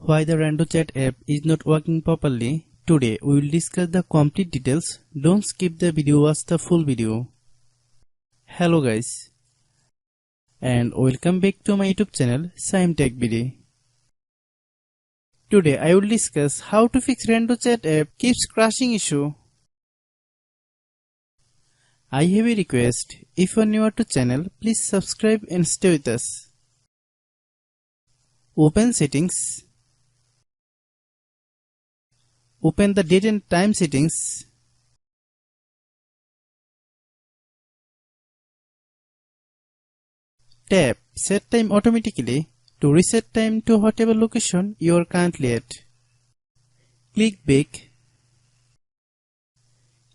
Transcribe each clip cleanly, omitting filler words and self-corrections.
Why the RandoChat app is not working properly. Today we will discuss the complete details. Don't skip the video, watch the full video. Hello guys, and welcome back to my YouTube channel Shaem Tech Video. Today I will discuss how to fix RandoChat app keeps crashing issue. I have a request. If you are new to channel, please subscribe and stay with us. Open settings. Open the date and time settings. Tap Set Time automatically to reset time to whatever location you are currently at. Click Back.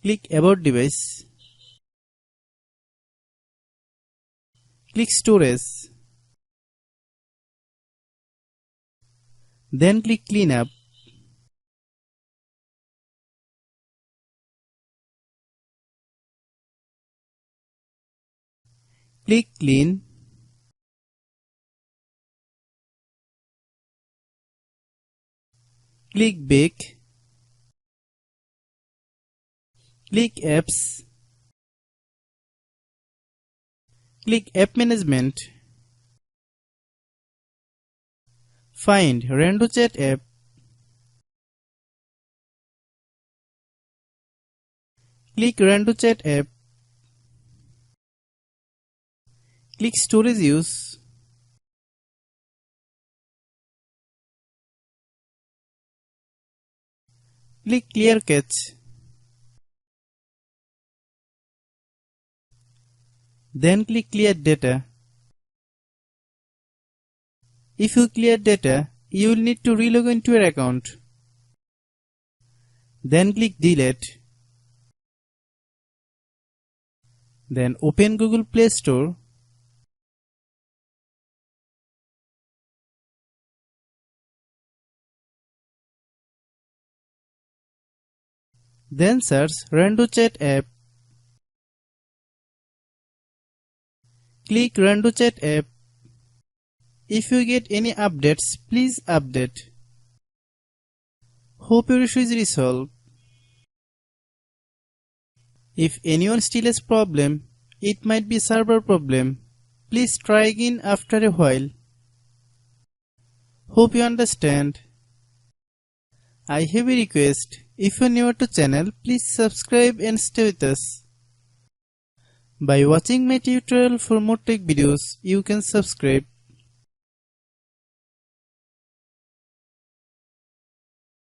Click About Device. Click Storage. Then click Cleanup. Click Clean. Click Back. Click Apps. Click App Management. Find RandoChat app. Click RandoChat app. Click Storage Use. Click Clear Cache. Then click Clear Data. If you clear data, you will need to relog into your account. Then click Delete. Then open Google Play Store. Then search RandoChat app. Click RandoChat app. If you get any updates, please update. Hope your issue is resolved. If anyone still has problem, it might be server problem. Please try again after a while. Hope you understand. I have a request. If you are new to channel, please subscribe and stay with us. By watching my tutorial for more tech videos, you can subscribe.